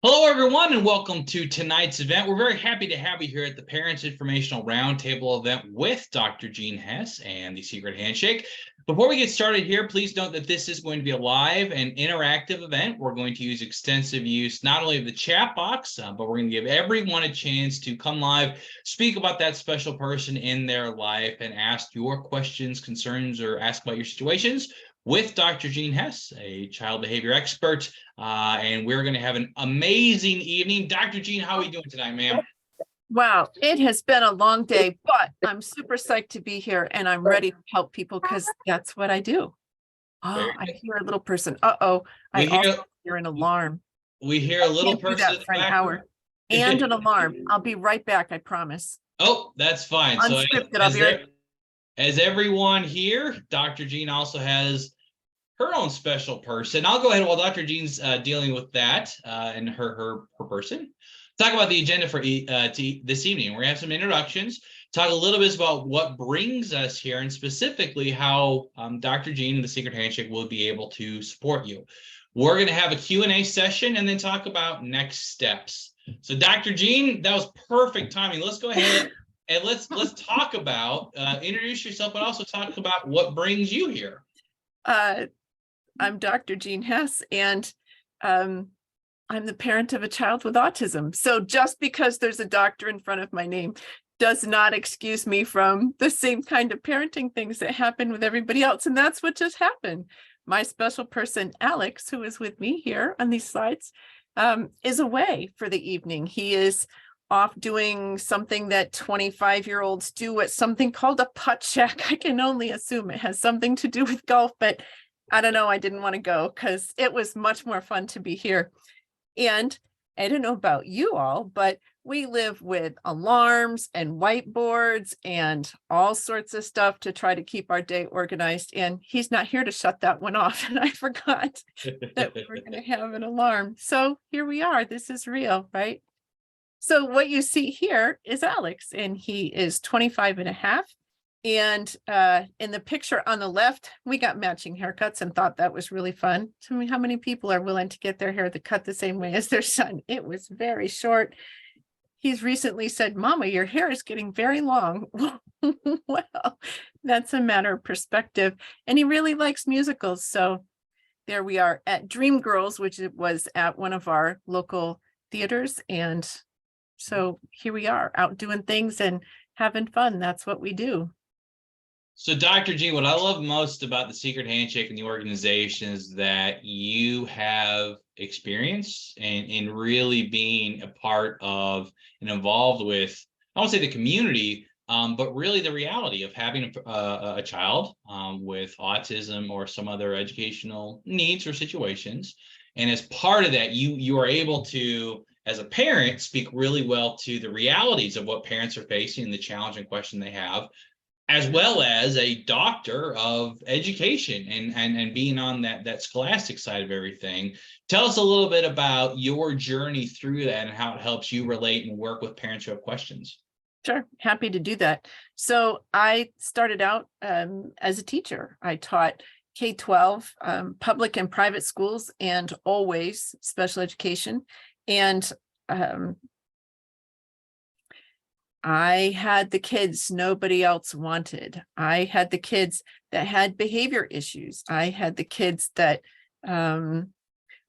Hello, everyone, and welcome to tonight's event. We're very happy to have you here at the Parents Informational Roundtable event with Dr. Gene Hess and the Secret Handshake. Before we get started here, please note that this is going to be a live and interactive event. We're going to use extensive use not only of the chat box, but we're going to give everyone a chance to come live, speak about that special person in their life, and ask your questions, concerns, or ask about your situations with Dr. Gene Hess, a child behavior expert, and we're going to have an amazing evening. Dr. Gene, how are you doing tonight, ma'am? Wow, it has been a long day, but I'm super psyched to be here and I'm ready to help people because that's what I do. Oh, I hear a little person. Uh-oh, I also hear an alarm. We hear a little person do that for an hour and an alarm. I'll be right back, I promise. Oh, that's fine. Unscripted, I'll be right. As everyone here, Dr. Gene also has her own special person. I'll go ahead while Dr. Jean's dealing with that and her person. Talk about the agenda for this evening. We're gonna have some introductions, talk a little bit about what brings us here, and specifically how Dr. Gene and the Secret Handshake will be able to support you. We're gonna have a Q&A session and then talk about next steps. So Dr. Gene, that was perfect timing. Let's go ahead and let's talk about, introduce yourself, but also talk about what brings you here. I'm Dr. Gene Hess, and I'm the parent of a child with autism. So just because there's a doctor in front of my name does not excuse me from the same kind of parenting things that happen with everybody else. And that's what just happened. My special person, Alex, who is with me here on these slides, is away for the evening. He is off doing something that 25-year-olds do at something called a putt shack. I can only assume it has something to do with golf, but I don't know. I didn't want to go because it was much more fun to be here. And I don't know about you all, but we live with alarms and whiteboards and all sorts of stuff to try to keep our day organized. And he's not here to shut that one off. And I forgot that we were going to have an alarm. So here we are. This is real, right? So what you see here is Alex, and he is 25 and a half. And in the picture on the left, we got matching haircuts and thought that was really fun. Tell me how many people are willing to get their hair cut the same way as their son. It was very short. He's recently said, "Mama, your hair is getting very long." Well, that's a matter of perspective. And he really likes musicals. So there we are at Dream Girls, which it was at one of our local theaters. And so here we are out doing things and having fun. That's what we do. So Dr. Gene, what I love most about the Secret Handshake and the organization is that you have experience in really being a part of and involved with, I won't say the community, but really the reality of having a child with autism or some other educational needs or situations. And as part of that, you are able to, as a parent, speak really well to the realities of what parents are facing and the challenge and question they have, as well as a doctor of education and being on that scholastic side of everything. Tell us a little bit about your journey through that and how it helps you relate and work with parents who have questions. Sure, happy to do that. So I started out as a teacher. I taught K-12, public and private schools, and always special education. And I had the kids nobody else wanted. I had the kids that had behavior issues. I had the kids that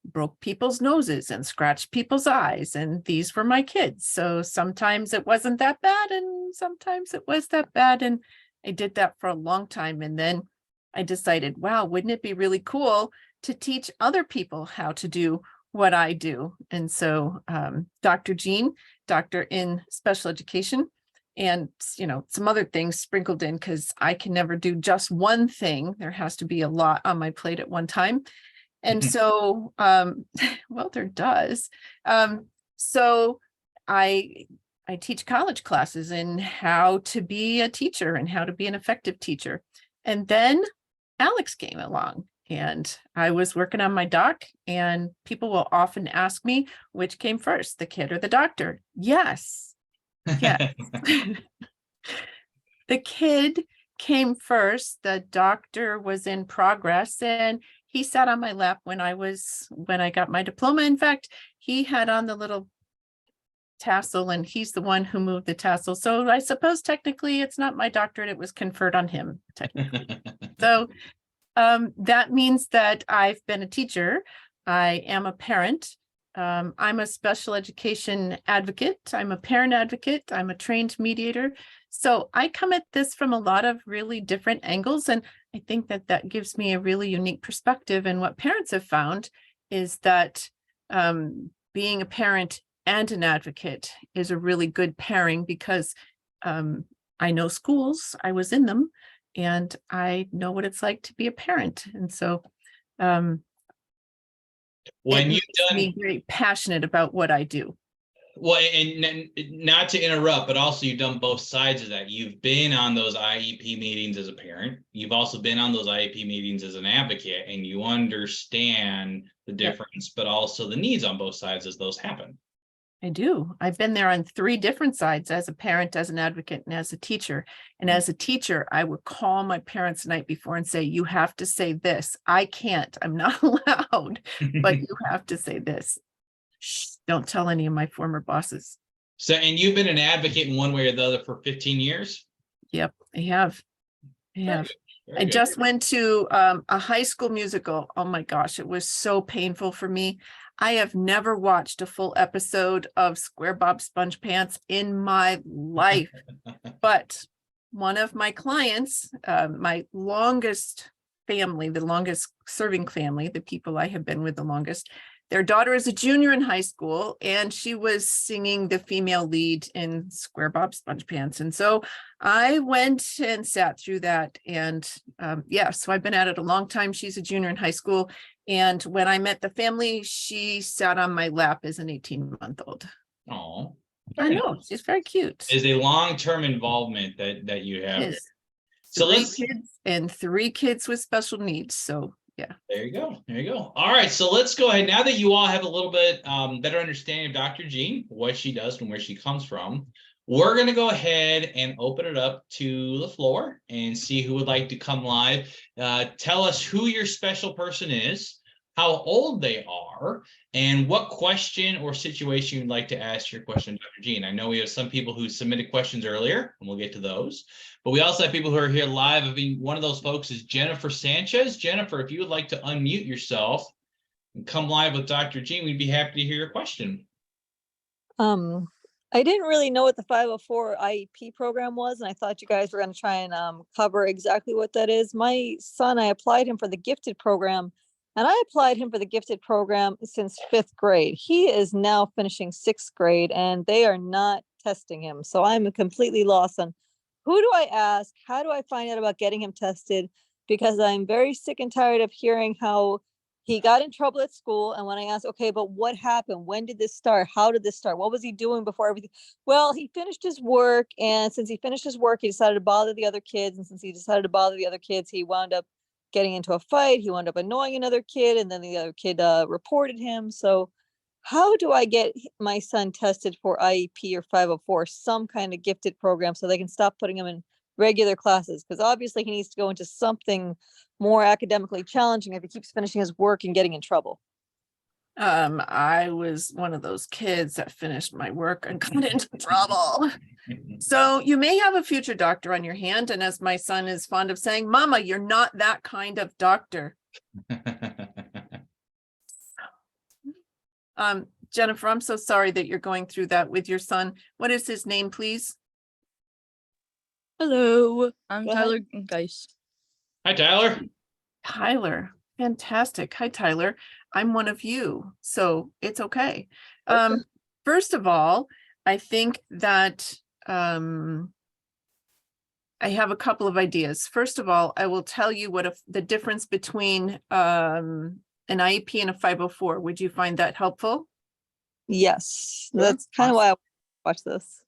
broke people's noses and scratched people's eyes. And these were my kids. So sometimes it wasn't that bad and sometimes it was that bad. And I did that for a long time. And then I decided, wow, wouldn't it be really cool to teach other people how to do what I do? And so Dr. Gene, doctor in special education, and some other things sprinkled in because I can never do just one thing. There has to be a lot on my plate at one time. And so, well, there does. So I teach college classes in how to be a teacher and how to be an effective teacher. And then Alex came along. And I was working on my doc, and people will often ask me, which came first, the kid or the doctor? Yes. Yes. The kid came first. The doctor was in progress, and He sat on my lap when I got my diploma. In fact, he had on the little tassel, and he's the one who moved the tassel. So I suppose technically it's not my doctorate, it was conferred on him technically. So that means that I've been a teacher. I am a parent. I'm a special education advocate. I'm a parent advocate. I'm a trained mediator. So I come at this from a lot of really different angles. And I think that that gives me a really unique perspective. And what parents have found is that being a parent and an advocate is a really good pairing, because I know schools, I was in them, and I know what it's like to be a parent. And so When it you've makes done, me very passionate about what I do. well, and not to interrupt, but also you've done both sides of that. You've been on those IEP meetings as a parent. You've also been on those IEP meetings as an advocate, and you understand the difference, but also the needs on both sides as those happen. I do. I've been there on 3 different sides, as a parent, as an advocate, and as a teacher. And as a teacher, I would call my parents the night before and say, you have to say this. I can't, I'm not allowed, but you have to say this. Shh, don't tell any of my former bosses. So, and you've been an advocate in one way or the other for 15 years? Yep, I have. I have. Very I good. just went to a high school musical. Oh my gosh, it was so painful for me. I have never watched a full episode of Square Bob Sponge Pants in my life. But one of my clients, my longest family, the longest serving family, the people I have been with the longest, their daughter is a junior in high school, and she was singing the female lead in Square Bob Sponge Pants. And so I went and sat through that. And yeah, so I've been at it a long time. She's a junior in high school. And when I met the family, she sat on my lap as an 18-month-old. Oh, I know, she's very cute. Is a long-term involvement that you have. Is. So 3 let's, kids and 3 kids with special needs. So yeah. there you go. There you go. All right. So let's go ahead. Now that you all have a little bit better understanding of Dr. Jean, what she does and where she comes from, we're going to go ahead and open it up to the floor and see who would like to come live. Tell us who your special person is, how old they are, and what question or situation you'd like to ask your question, Dr. Jean. I know we have some people who submitted questions earlier, and we'll get to those. But we also have people who are here live. I mean, one of those folks is Jennifer Sanchez. Jennifer, if you would like to unmute yourself and come live with Dr. Jean, we'd be happy to hear your question. I didn't really know what the 504 IEP program was, and I thought you guys were going to try and cover exactly what that is. My son, I applied him for the gifted program, and I applied him for the gifted program since 5th grade. He is now finishing 6th grade, and they are not testing him. So I'm completely lost on who do I ask? How do I find out about getting him tested? Because I'm very sick and tired of hearing how he got in trouble at school. And when I asked, okay, but what happened? When did this start? How did this start? What was he doing before everything? Well, he finished his work. And since he finished his work, he decided to bother the other kids. And since he decided to bother the other kids, he wound up getting into a fight. He wound up annoying another kid. And then the other kid reported him. So how do I get my son tested for IEP or 504, some kind of gifted program, so they can stop putting him in regular classes? Because obviously he needs to go into something more academically challenging if he keeps finishing his work and getting in trouble. I was one of those kids that finished my work and got into trouble. So you may have a future doctor on your hand. And as my son is fond of saying, Mama, you're not that kind of doctor. Jennifer, I'm so sorry that you're going through that with your son. What is his name, please? Hello, I'm Go ahead. Tyler Geis. Hi, Tyler. Tyler. Fantastic. Hi, Tyler. I'm one of you, so it's okay. First of all, I think that I have a couple of ideas. First of all, I will tell you what the difference between an IEP and a 504. Would you find that helpful? Yes, that's kind of why I watch this.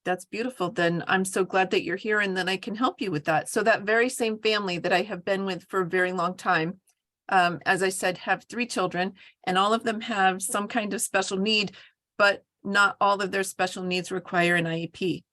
That's beautiful. Then I'm so glad that you're here and then I can help you with that. So that very same family that I have been with for a very long time, as I said, have 3 children, and all of them have some kind of special need, but not all of their special needs require an IEP.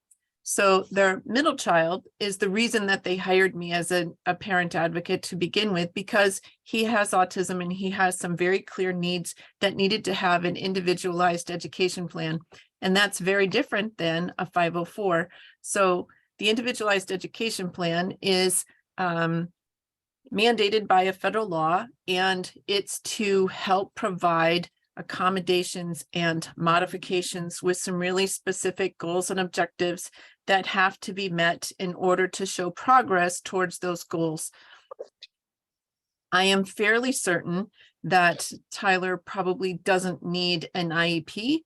So their middle child is the reason that they hired me as a parent advocate to begin with, because he has autism and he has some very clear needs that needed to have an individualized education plan. And that's very different than a 504. So the individualized education plan is mandated by a federal law, and it's to help provide accommodations and modifications with some really specific goals and objectives that have to be met in order to show progress towards those goals. I am fairly certain that Tyler probably doesn't need an IEP.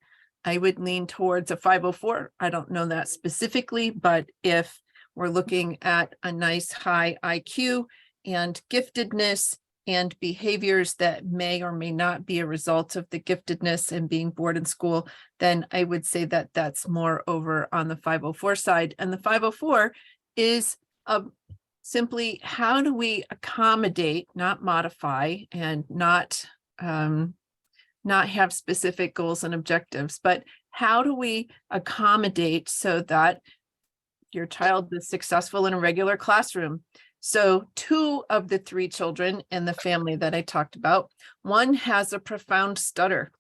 I would lean towards a 504. I don't know that specifically, but if we're looking at a nice high IQ and giftedness and behaviors that may or may not be a result of the giftedness and being bored in school, then I would say that that's more over on the 504 side. And the 504 is simply how do we accommodate, not modify, and not have specific goals and objectives, but how do we accommodate so that your child is successful in a regular classroom? So 2 of the 3 children in the family that I talked about, one has a profound stutter,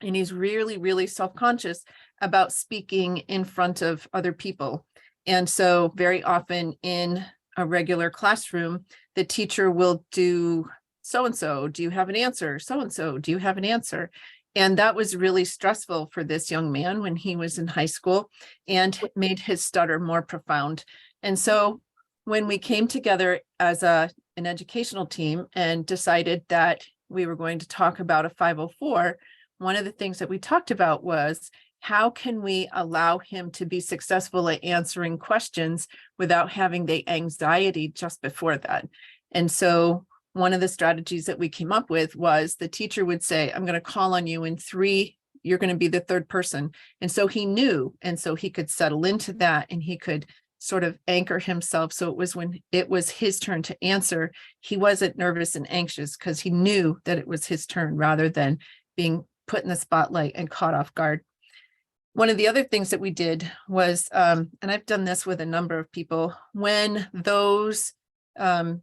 and he's really, really self-conscious about speaking in front of other people. And so very often in a regular classroom, the teacher will do so-and-so, do you have an answer? So-and-so, do you have an answer? And that was really stressful for this young man when he was in high school, and made his stutter more profound. And so when we came together as an educational team and decided that we were going to talk about a 504, one of the things that we talked about was how can we allow him to be successful at answering questions without having the anxiety just before that. And so one of the strategies that we came up with was the teacher would say, I'm going to call on you in 3, you're going to be the 3rd person. And so he knew, and so he could settle into that, and he could sort of anchor himself. So it was when it was his turn to answer, he wasn't nervous and anxious because he knew that it was his turn rather than being put in the spotlight and caught off guard. One of the other things that we did was, and I've done this with a number of people, when those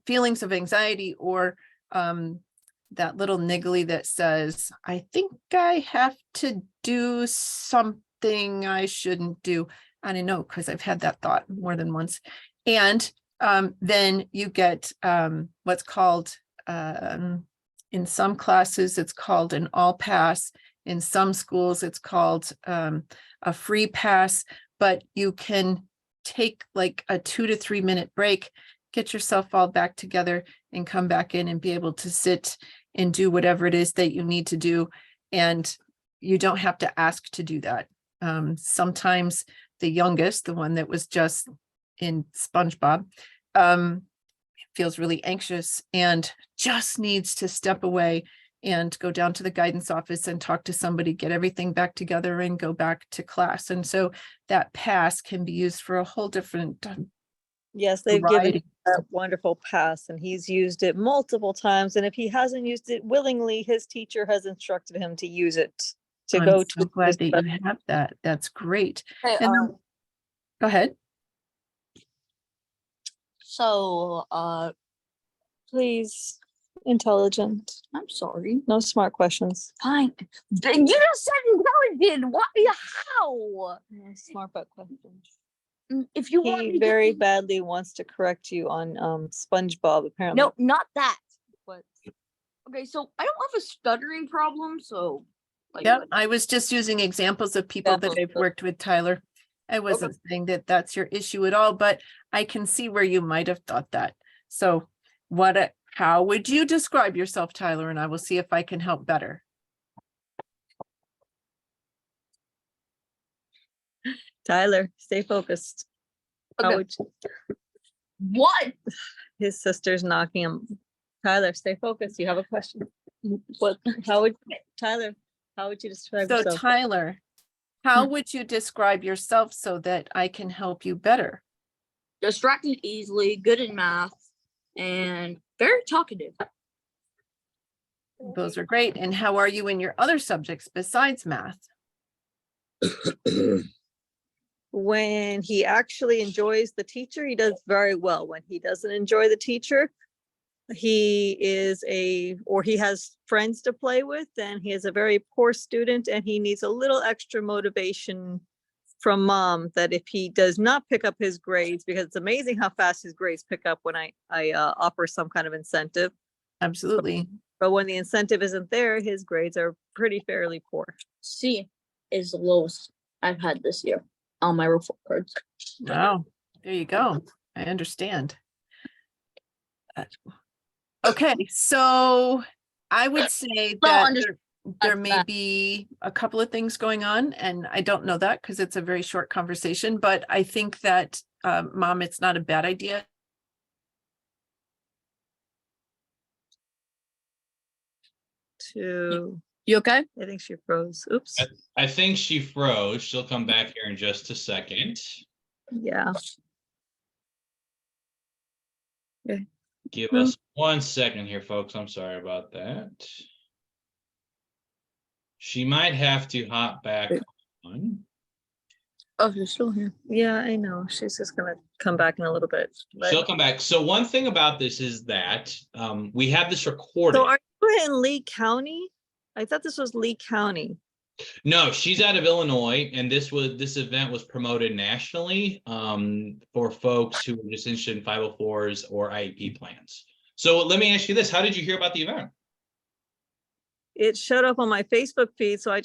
feelings of anxiety or that little niggly that says, I think I have to do something I shouldn't do. I don't know, because I've had that thought more than once. And then you get what's called, in some classes, it's called an all pass. In some schools, it's called a free pass, but you can take like a 2 to 3 minute break, get yourself all back together and come back in and be able to sit and do whatever it is that you need to do. And you don't have to ask to do that. Sometimes the youngest, the one that was just in SpongeBob, feels really anxious and just needs to step away and go down to the guidance office and talk to somebody, get everything back together and go back to class. And so that pass can be used for a whole different Yes, they've given variety. a wonderful pass, and he's used it multiple times. And if he hasn't used it willingly, his teacher has instructed him to use it to I'm go so to. glad that you have that. That's great. Hey, And then- go ahead. so Please, intelligent, I'm sorry. no smart questions. Fine. Then you just said intelligent. What? How? Smart butt questions. If you want He me very to, badly wants to correct you on SpongeBob, apparently. no, not that. What? Okay, so I don't have a stuttering problem, so like, Yeah, I was just using examples of people that Examples I've of- worked with, Tyler. I wasn't saying that that's your issue at all, but I can see where you might have thought that. So how would you describe yourself, Tyler? And I will see if I can help better. Tyler, stay focused. How Okay. would you- what? his sister's knocking him. Tyler, stay focused. You have a question. What? Tyler? How would you describe So yourself? Tyler, how would you describe yourself so that I can help you better? Distracted easily, good in math, and very talkative. Those are great. And how are you in your other subjects besides math? when he actually enjoys the teacher, he does very well. When he doesn't enjoy the teacher, he has friends to play with, and he is a very poor student, and he needs a little extra motivation from mom, that if he does not pick up his grades, because it's amazing how fast his grades pick up when I offer some kind of incentive. Absolutely. But when the incentive isn't there, his grades are pretty fairly poor. C is the lowest I've had this year on my report cards. Wow. There you go. I understand. Okay, so I would say that there may that. be a couple of things going on, and I don't know that because it's a very short conversation, but I think that, Mom, it's not a bad idea. To, You okay? I think she froze. Oops. I think she froze. She'll come back here in just a second. Yeah. Give us 1 second here, folks. I'm sorry about that. She might have to hop back on. Oh, you're still here. Yeah, I know. She's just gonna come back in a little bit. but- She'll come back. So one thing about this is that we have this recorded. So are you in Lee County? I thought this was Lee County. No, she's out of Illinois, and this event was promoted nationally for folks who were just interested in 504s or IEP plans. So let me ask you this: how did you hear about the event? It showed up on my Facebook feed, so I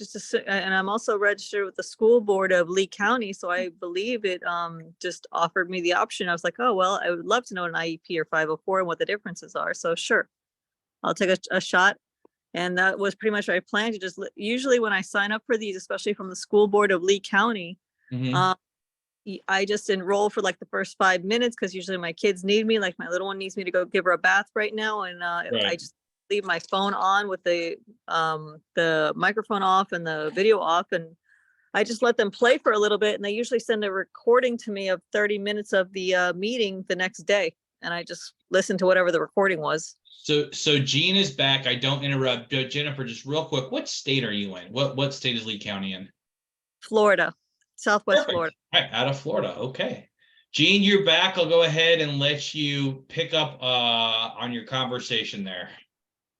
and I'm also registered with the school board of Lee County, so I believe it just offered me the option. I was like, oh, well, I would love to know an IEP or 504 and what the differences are. So sure, I'll take a shot. And that was pretty much what I planned to just, usually when I sign up for these, especially from the school board of Lee County, I just enroll for like the first 5 minutes, because usually my kids need me, like my little one needs me to go give her a bath right now. And I just leave my phone on with the microphone off and the video off, and I just let them play for a little bit, and they usually send a recording to me of 30 minutes of the meeting the next day, and I just listen to whatever the recording was. So Jean is back. I don't interrupt. Jennifer, just real quick, what state are you in? What state is Lee County in? Florida, Southwest Perfect. Florida. Right, out of Florida. Okay. Jean, you're back. I'll go ahead and let you pick up on your conversation there.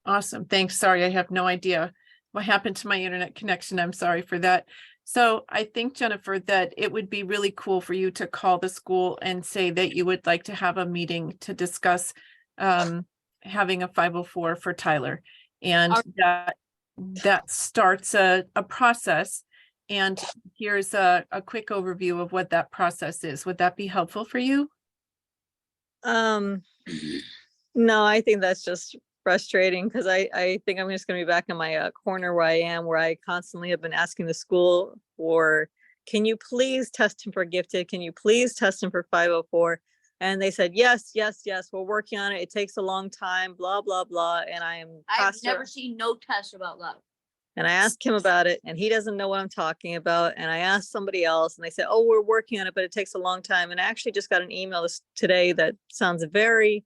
Awesome. Thanks. Sorry, I have no idea what happened to my internet connection. I'm sorry for that. So I think, Jennifer, that it would be really cool for you to call the school and say that you would like to have a meeting to discuss having a 504 for Tyler. And that starts a process. And here's a quick overview of what that process is. Would that be helpful for you? No, I think that's just frustrating, because I think I'm just going to be back in my corner where I am, where I constantly have been asking the school for, can you please test him for gifted? Can you please test him for 504? And they said, yes, yes, yes, we're working on it. It takes a long time, blah, blah, blah. And I've never seen no test about that. And I asked him about it, and he doesn't know what I'm talking about. And I asked somebody else, and they said, oh, we're working on it, but it takes a long time. And I actually just got an email today that sounds very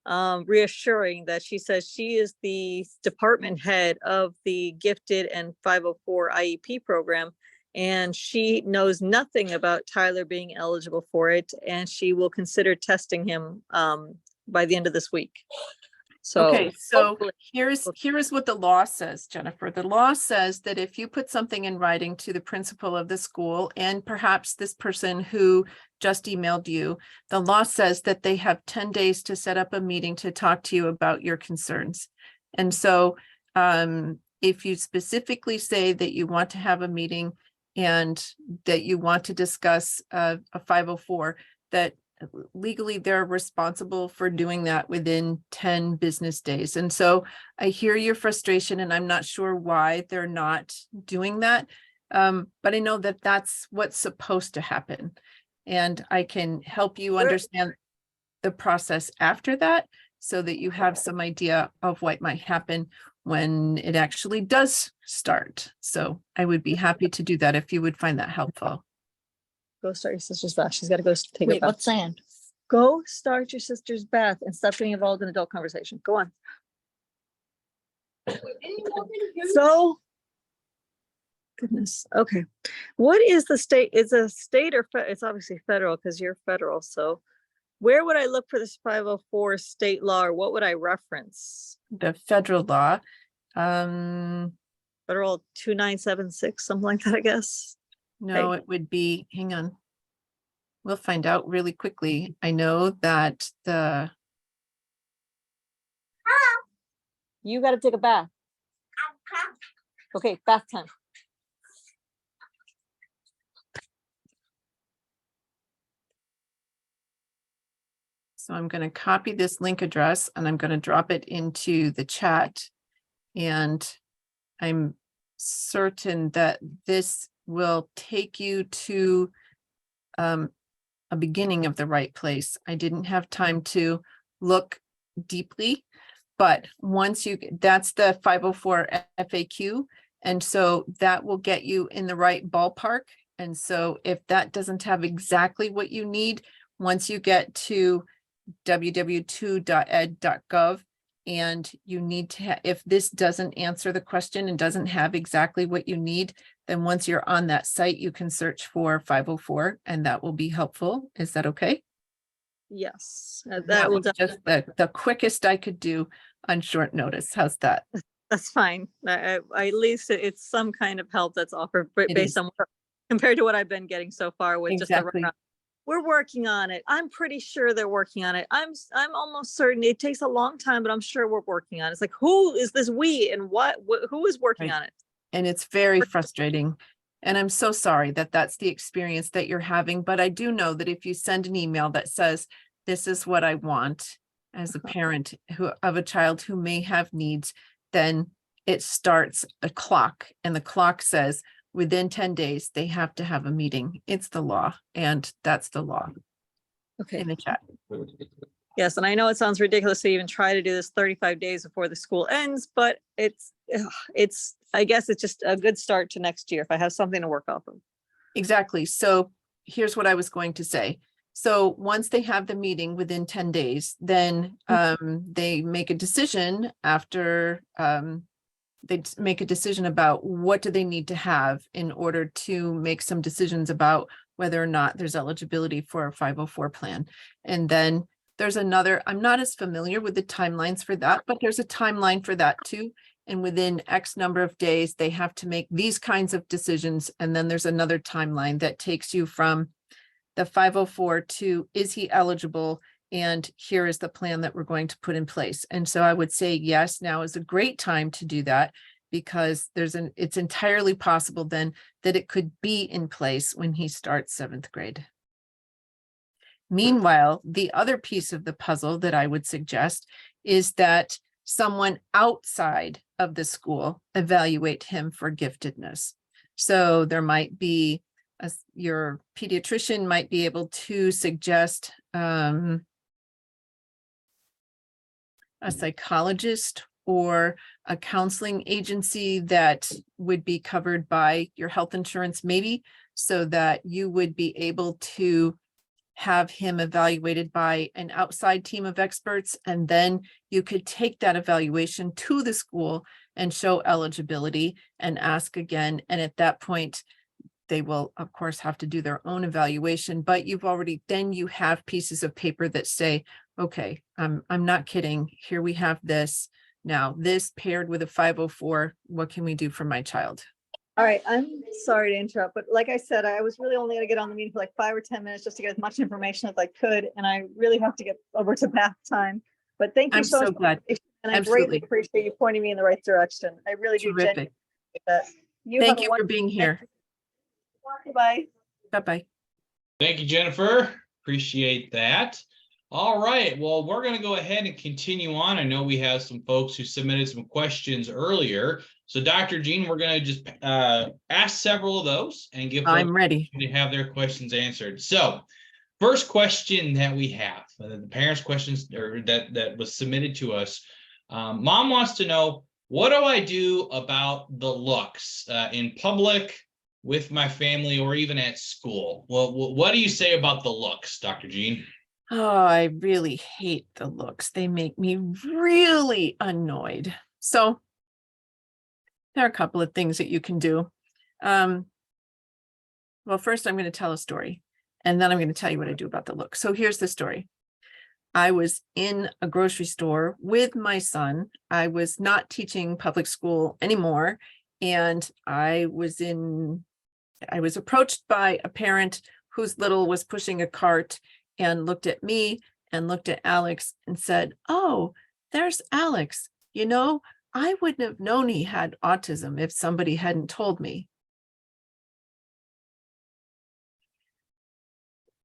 reassuring, that she says she is the department head of the gifted and 504 IEP program, and she knows nothing about Tyler being eligible for it, and she will consider testing him by the end of this week. So okay, so here's what the law says, Jennifer. The law says that if you put something in writing to the principal of the school, and perhaps this person who just emailed you, the law says that they have 10 days to set up a meeting to talk to you about your concerns. And so if you specifically say that you want to have a meeting and that you want to discuss a 504, that legally they're responsible for doing that within 10 business days. And so I hear your frustration, and I'm not sure why they're not doing that. But I know that that's what's supposed to happen. And I can help you understand the process after that, so that you have some idea of what might happen when it actually does start. So I would be happy to do that if you would find that helpful. go start your sister's bath. She's got to go take a Wait, bath. what's sand? Go start your sister's bath and stop getting involved in adult conversation. Go on. So Goodness. Okay. What is the state? Is a state or it's obviously federal because you're federal. So where would I look for this 504 state law, or what would I reference? The federal law. Um, Federal 2976, something like that, I guess. no, it would be, hang on. We'll find out really quickly. I know that You got to take a bath. Okay, bath time. so I'm going to copy this link address and I'm going to drop it into the chat. And I'm certain that this will take you to a beginning of the right place. I didn't have time to look deeply, but once that's the 504 FAQ. And so that will get you in the right ballpark. And so if that doesn't have exactly what you need, once you get to www.ed.gov and you need to, if this doesn't answer the question and doesn't have exactly what you need, then once you're on that site, you can search for 504 and that will be helpful. Is that okay? Yes, That that will was just the quickest I could do on short notice. How's that? that's fine. At least it's some kind of help that's offered It based is. on compared to what I've been getting so far with Exactly. just we're working on it. I'm pretty sure they're working on it. I'm almost certain it takes a long time, but I'm sure we're working on it. It's like, who is this we and who is working Right. on it? And it's very frustrating. And I'm so sorry that that's the experience that you're having. But I do know that if you send an email that says, this is what I want as a parent of a child who may have needs, then it starts a clock and the clock says within 10 days, they have to have a meeting. It's the law. And that's the law Okay. in the chat. Yes, and I know it sounds ridiculous to even try to do this 35 days before the school ends, but it's I guess it's just a good start to next year if I have something to work off of. Exactly. So here's what I was going to say. So once they have the meeting within 10 days, then they make a decision after make a decision about what do they need to have in order to make some decisions about whether or not there's eligibility for a 504 plan. And then there's another, I'm not as familiar with the timelines for that, but there's a timeline for that too. And within X number of days, they have to make these kinds of decisions. And then there's another timeline that takes you from the 504 to is he eligible? And here is the plan that we're going to put in place. And so I would say, yes, now is a great time to do that because it's entirely possible then that it could be in place when he starts 7th grade. Meanwhile, the other piece of the puzzle that I would suggest is that someone outside of the school evaluate him for giftedness. So there might be your pediatrician might be able to suggest a psychologist or a counseling agency that would be covered by your health insurance, maybe, so that you would be able to have him evaluated by an outside team of experts. And then you could take that evaluation to the school and show eligibility and ask again. And at that point, they will, of course, have to do their own evaluation, but then you have pieces of paper that say, okay, I'm not kidding. Here we have this. Now this paired with a 504, what can we do for my child? All right, I'm sorry to interrupt, but like I said, I was really only going to get on the meeting for like 5 or 10 minutes just to get as much information as I could. And I really have to get over to bath time. But thank you I'm so much. glad. And I Absolutely. greatly appreciate you pointing me in the right direction. I really do. Terrific. That. Thank you for being here. Bye. Bye-bye. Thank you, Jennifer. Appreciate that. All right. Well, we're going to go ahead and continue on. I know we have some folks who submitted some questions earlier. So, Dr. Jean, we're going to just ask several of those and give folks I'm ready to have their questions answered. So, first question that we have, the parents' questions or that was submitted to us. Mom wants to know, what do I do about the looks in public, with my family, or even at school? Well, what do you say about the looks, Dr. Jean? Oh, I really hate the looks. They make me really annoyed. So there are a couple of things that you can do. Well, first I'm going to tell a story, and then I'm going to tell you what I do about the look. So here's the story. I was in a grocery store with my son. I was not teaching public school anymore. And I was approached by a parent whose little was pushing a cart and looked at me and looked at Alex and said, "Oh, there's Alex. You know, I wouldn't have known he had autism if somebody hadn't told me."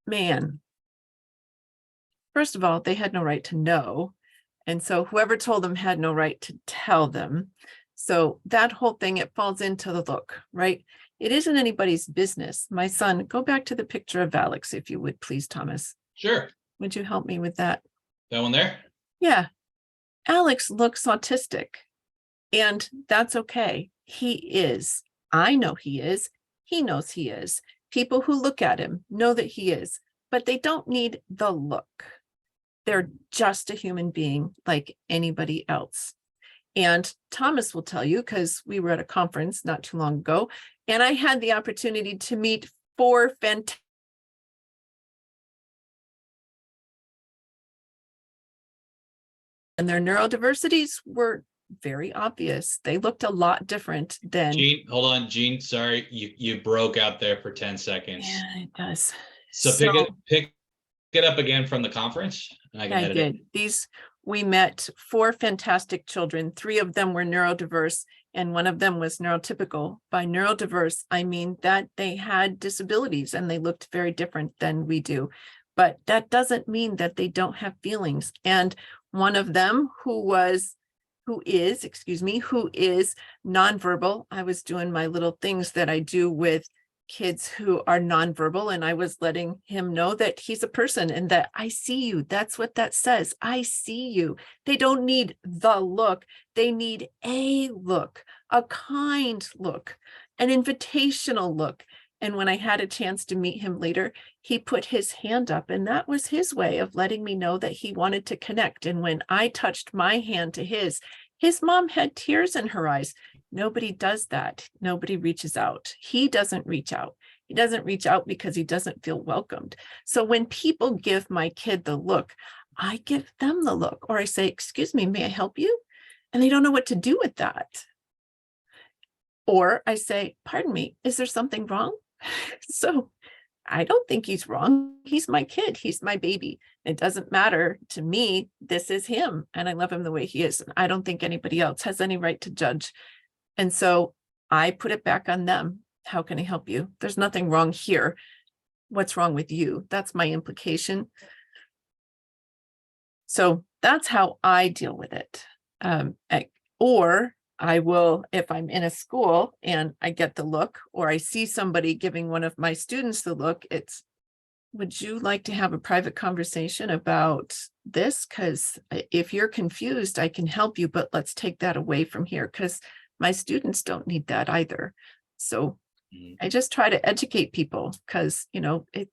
Man, first of all, they had no right to know. And so whoever told them had no right to tell them. So that whole thing, it falls into the look, right? It isn't anybody's business. My son, go back to the picture of Alex, if you would, please, Thomas. Sure. Would you help me with that? That one there? Yeah. Alex looks autistic, and that's okay. He is. I know he is. He knows he is. People who look at him know that he is, but they don't need the look. They're just a human being like anybody else. And Thomas will tell you, because we were at a conference not too long ago, and I had the opportunity to meet 4 fantastic, and their neurodiversities were very obvious. They looked a lot different than. Gene, hold on, Gene. Sorry, you broke out there for 10 seconds. Yeah, it does. So pick it up again from the conference. I did. We met 4 fantastic children. 3 of them were neurodiverse, and 1 of them was neurotypical. By neurodiverse, I mean that they had disabilities and they looked very different than we do. But that doesn't mean that they don't have feelings. And one of them who is nonverbal. I was doing my little things that I do with kids who are nonverbal, and I was letting him know that he's a person and that I see you. That's what that says. I see you. They don't need the look. They need a look, a kind look, an invitational look. And when I had a chance to meet him later, he put his hand up, and that was his way of letting me know that he wanted to connect. And when I touched my hand to his mom had tears in her eyes. Nobody does that. Nobody reaches out. He doesn't reach out. He doesn't reach out because he doesn't feel welcomed. So when people give my kid the look, I give them the look, or I say, "Excuse me, may I help you?" And they don't know what to do with that. Or I say, "Pardon me, is there something wrong?" So I don't think he's wrong. He's my kid. He's my baby. It doesn't matter to me. This is him, and I love him the way he is. And I don't think anybody else has any right to judge. And so I put it back on them. How can I help you? There's nothing wrong here. What's wrong with you? That's my implication. So that's how I deal with it. Or I will, if I'm in a school and I get the look, or I see somebody giving one of my students the look, it's, "Would you like to have a private conversation about this? Because if you're confused, I can help you, but let's take that away from here, because my students don't need that either." So I just try to educate people, because,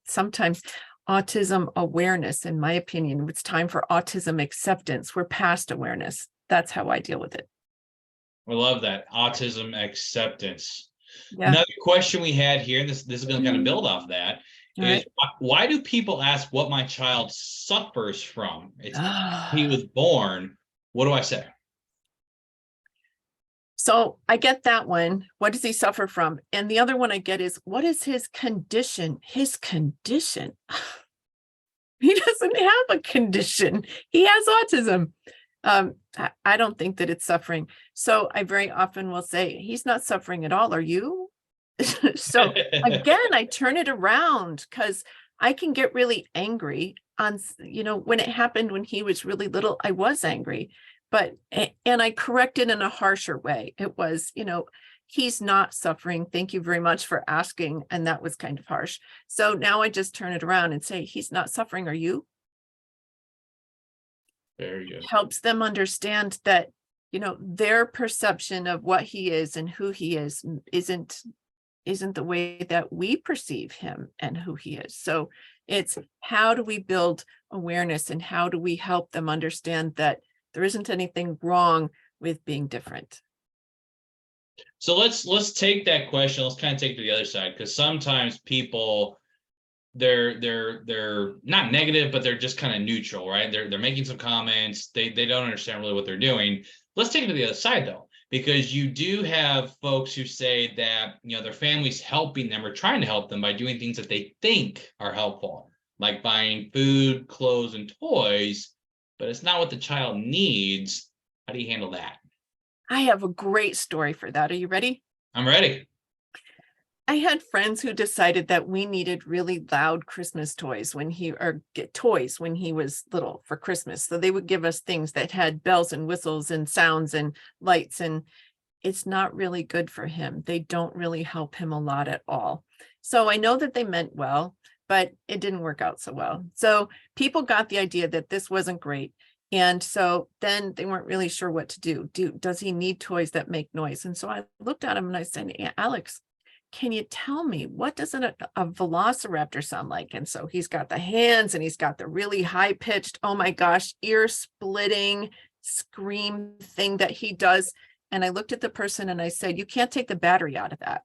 sometimes autism awareness, in my opinion, it's time for autism acceptance. We're past awareness. That's how I deal with it. I love that. Autism acceptance. Yeah. Another question we had here, and this is going to kind of build off that, All is right. why do people ask what my child suffers from? It's he was born. What do I say? So I get that one. What does he suffer from? And the other one I get is, what is his condition? His condition. He doesn't have a condition. He has autism. I don't think that it's suffering. So I very often will say, "He's not suffering at all. Are you?" So again, I turn it around, because I can get really angry on, when it happened when he was really little, I was angry, and I corrected in a harsher way. It was, "He's not suffering. Thank you very much for asking." And that was kind of harsh. So now I just turn it around and say, "He's not suffering. Are you?" Very good. Helps them understand that, their perception of what he is and who he is isn't the way that we perceive him and who he is. So it's, how do we build awareness, and how do we help them understand that there isn't anything wrong with being different? So let's take that question. Let's kind of take it to the other side, because sometimes people they're not negative, but they're just kind of neutral, right? They're making some comments. They don't understand really what they're doing. Let's take it to the other side though, because you do have folks who say that, you know, their family's helping them or trying to help them by doing things that they think are helpful, like buying food, clothes, and toys, but it's not what the child needs. How do you handle that? I have a great story for that. Are you ready? I'm ready. I had friends who decided that we needed really loud Christmas toys when get toys when he was little for Christmas. So they would give us things that had bells and whistles and sounds and lights, and it's not really good for him. They don't really help him a lot at all. So I know that they meant well, but it didn't work out so well. So people got the idea that this wasn't great. And so then they weren't really sure what to do. Does he need toys that make noise? And so I looked at him and I said, Alex, can you tell me, what does a velociraptor sound like? And so he's got the hands and he's got the really high pitched, oh my gosh, ear splitting scream thing that he does. And I looked at the person and I said, you can't take the battery out of that.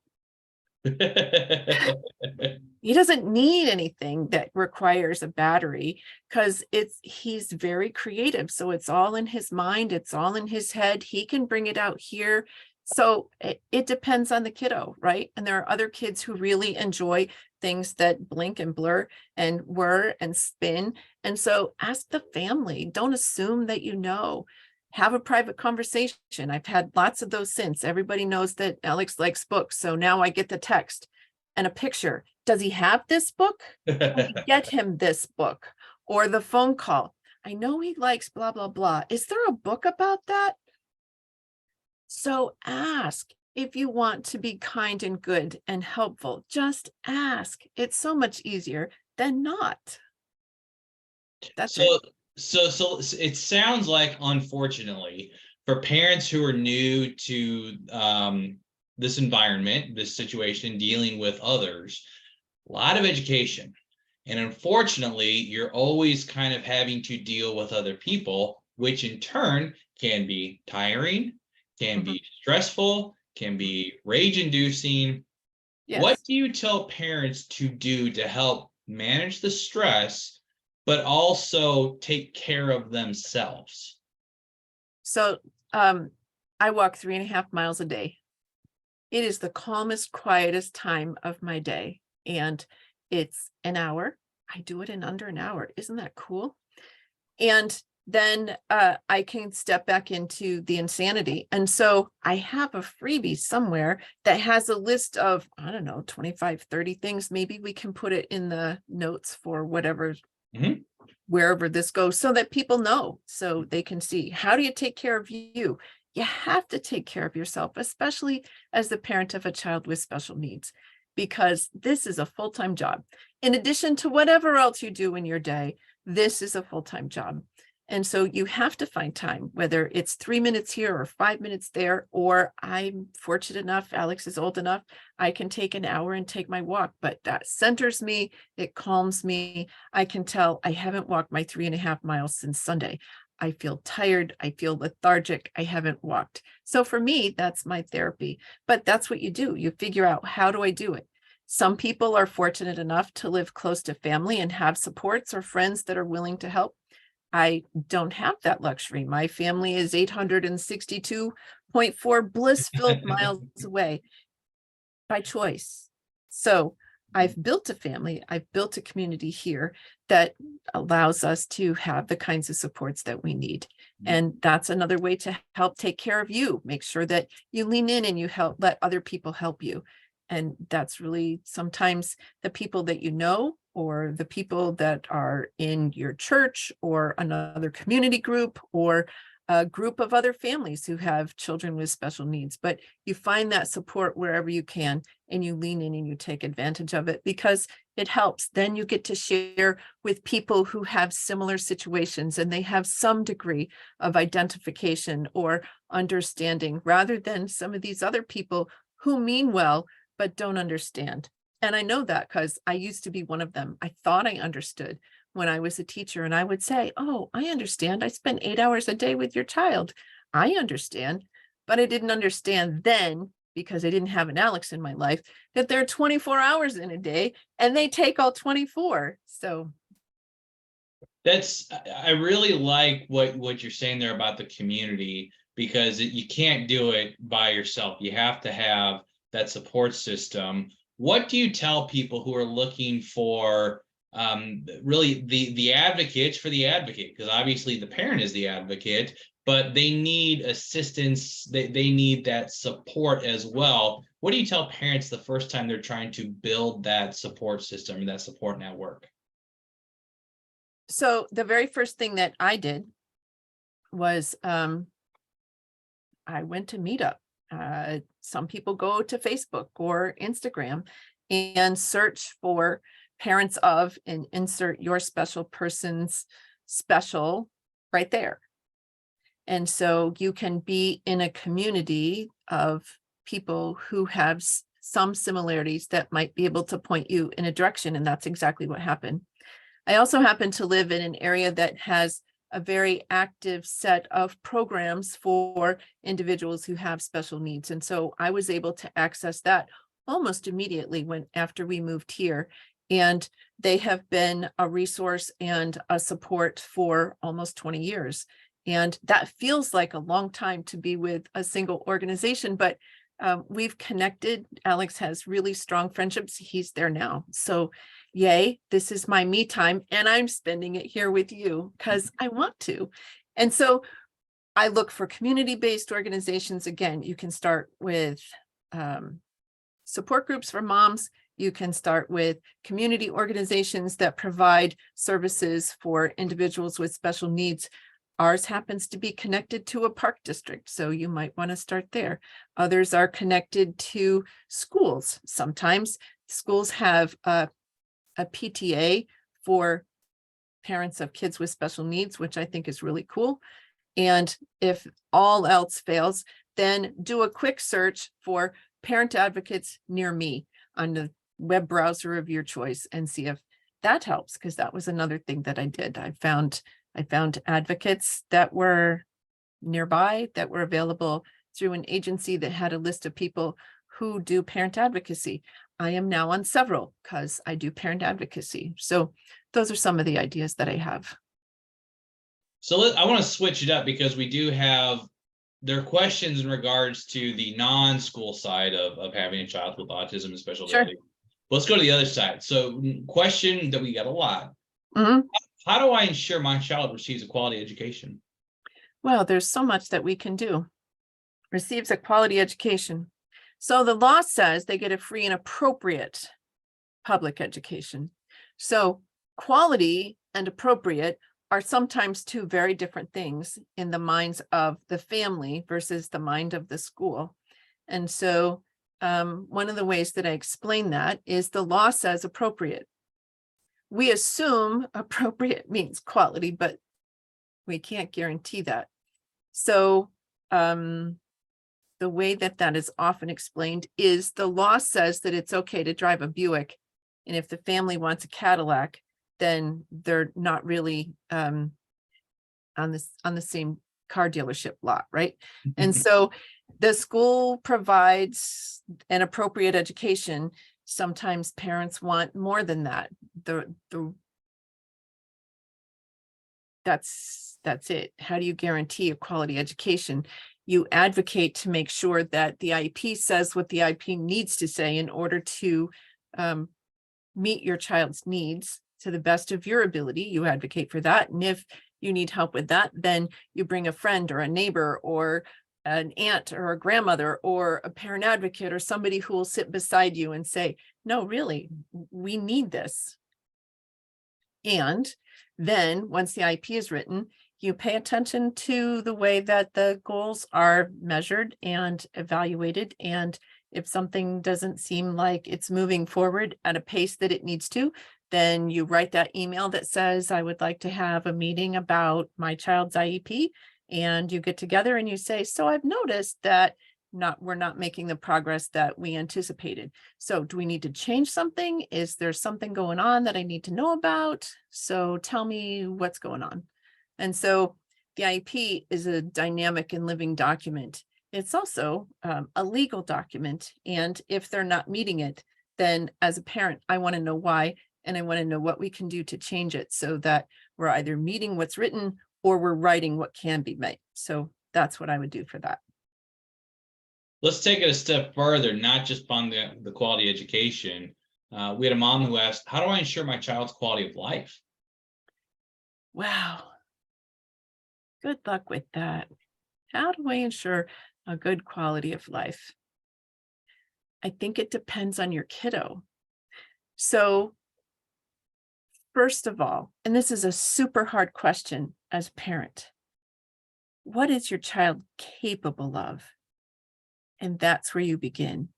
He doesn't need anything that requires a battery, because he's very creative. So it's all in his mind. It's all in his head. He can bring it out here. So it depends on the kiddo, right? And there are other kids who really enjoy things that blink and blur and whir and spin. And so ask the family. Don't assume that you know. Have a private conversation. I've had lots of those since. Everybody knows that Alex likes books. So now I get the text and a picture. Does he have this book? Can we get him this book? Or the phone call. I know he likes blah, blah, blah. Is there a book about that? So ask if you want to be kind and good and helpful. Just ask. It's so much easier than not. That's So, it. so it sounds like, unfortunately, for parents who are new to this environment, this situation, dealing with others, a lot of education. And unfortunately, you're always kind of having to deal with other people, which in turn can be tiring, can be stressful, can be rage-inducing. What Yes. do you tell parents to do to help manage the stress, but also take care of themselves? So I walk 3.5 miles a day. It is the calmest, quietest time of my day. And it's an hour. I do it in under an hour. Isn't that cool? And then I can step back into the insanity. And so I have a freebie somewhere that has a list of, I don't know, 25, 30 things. Maybe we can put it in the notes for whatever, wherever this goes, so that people know, so they can see, how do you take care of you? You have to take care of yourself, especially as the parent of a child with special needs, because this is a full-time job. In addition to whatever else you do in your day, this is a full-time job. And so you have to find time, whether it's 3 minutes here or 5 minutes there, or I'm fortunate enough, Alex is old enough, I can take an hour and take my walk, but that centers me, it calms me. I can tell I haven't walked my 3.5 miles since Sunday. I feel tired, I feel lethargic, I haven't walked. So for me, that's my therapy. But that's what you do. You figure out, how do I do it? Some people are fortunate enough to live close to family and have supports or friends that are willing to help. I don't have that luxury. My family is 862.4 bliss-filled miles away by choice. So I've built a family, I've built a community here that allows us to have the kinds of supports that we need. And that's another way to help take care of you. Make sure that you lean in and you let other people help you. And that's really sometimes the people that you know, or the people that are in your church or another community group, or a group of other families who have children with special needs. But you find that support wherever you can, and you lean in and you take advantage of it, because it helps. Then you get to share with people who have similar situations and they have some degree of identification or understanding, rather than some of these other people who mean well but don't understand. And I know that because I used to be one of them. I thought I understood when I was a teacher, and I would say, oh, I understand. I spend 8 hours a day with your child. I understand, but I didn't understand then. because I didn't have an Alex in my life, that there are 24 hours in a day and they take all 24. So I really like what you're saying there about the community, because you can't do it by yourself. You have to have that support system. What do you tell people who are looking for really the advocates for the advocate? Because obviously the parent is the advocate, but they need assistance. They need that support as well. What do you tell parents the first time they're trying to build that support system and that support network? So the very first thing that I did was I went to Meetup. Some people go to Facebook or Instagram and search for parents of and insert your special person's special right there. And so you can be in a community of people who have some similarities that might be able to point you in a direction. And that's exactly what happened. I also happen to live in an area that has a very active set of programs for individuals who have special needs. And so I was able to access that almost immediately after we moved here. And they have been a resource and a support for almost 20 years. And that feels like a long time to be with a single organization, but we've connected. Alex has really strong friendships. He's there now. So yay, this is my me time, and I'm spending it here with you because I want to. And so I look for community-based organizations. Again, you can start with support groups for moms. You can start with community organizations that provide services for individuals with special needs. Ours happens to be connected to a park district, so you might want to start there. Others are connected to schools. Sometimes schools have a PTA for parents of kids with special needs, which I think is really cool. And if all else fails, then do a quick search for parent advocates near me on the web browser of your choice and see if that helps, because that was another thing that I did. I found advocates that were nearby, that were available through an agency that had a list of people who do parent advocacy. I am now on several because I do parent advocacy. So those are some of the ideas that I have. So I want to switch it up because we do have, there are questions in regards to the non-school side of having a child with autism and special ability. Let's go to the other side. So question that we get a lot. Mm-hmm. How do I ensure my child receives a quality education? Well, there's so much that we can do. Receives a quality education. So the law says they get a free and appropriate public education. So quality and appropriate are sometimes two very different things in the minds of the family versus the mind of the school. And so one of the ways that I explain that is the law says appropriate. We assume appropriate means quality, but we can't guarantee that. So the way that is often explained is the law says that it's okay to drive a Buick. And if the family wants a Cadillac, then they're not really on the same car dealership lot, right? And so the school provides an appropriate education. Sometimes parents want more than that. That's it. How do you guarantee a quality education? You advocate to make sure that the IEP says what the IEP needs to say in order to meet your child's needs to the best of your ability. You advocate for that. And if you need help with that, then you bring a friend or a neighbor or an aunt or a grandmother or a parent advocate or somebody who will sit beside you and say, no, really, we need this. And then once the IEP is written, you pay attention to the way that the goals are measured and evaluated. And if something doesn't seem like it's moving forward at a pace that it needs to, then you write that email that says, I would like to have a meeting about my child's IEP. And you get together and you say, so I've noticed that we're not making the progress that we anticipated. So do we need to change something? Is there something going on that I need to know about? So tell me what's going on. And so the IEP is a dynamic and living document. it's also a legal document. And if they're not meeting it, then as a parent, I want to know why. And I want to know what we can do to change it so that we're either meeting what's written or we're writing what can be met. So that's what I would do for that. Let's take it a step further, not just on the quality education. We had a mom who asked, how do I ensure my child's quality of life? Wow. Good luck with that. How do I ensure a good quality of life? I think it depends on your kiddo. So first of all, and this is a super hard question as a parent, what is your child capable of? And that's where you begin.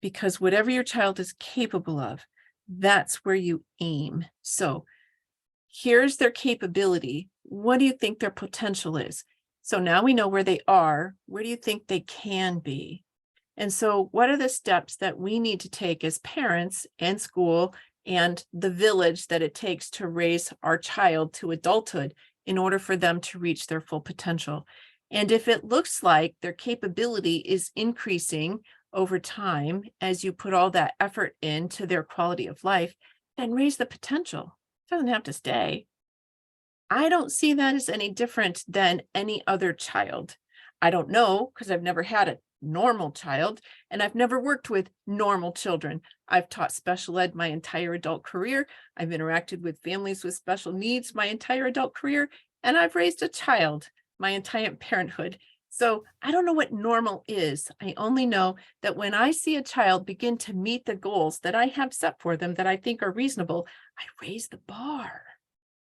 Because whatever your child is capable of, that's where you aim. So here's their capability. What do you think their potential is? So now we know where they are. Where do you think they can be? And so what are the steps that we need to take as parents and school and the village that it takes to raise our child to adulthood in order for them to reach their full potential? And if it looks like their capability is increasing over time as you put all that effort into their quality of life, then raise the potential. It doesn't have to stay. I don't see that as any different than any other child. I don't know because I've never had a normal child and I've never worked with normal children. I've taught special ed my entire adult career. I've interacted with families with special needs my entire adult career, and I've raised a child my entire parenthood. So I don't know what normal is. I only know that when I see a child begin to meet the goals that I have set for them that I think are reasonable, I raise the bar.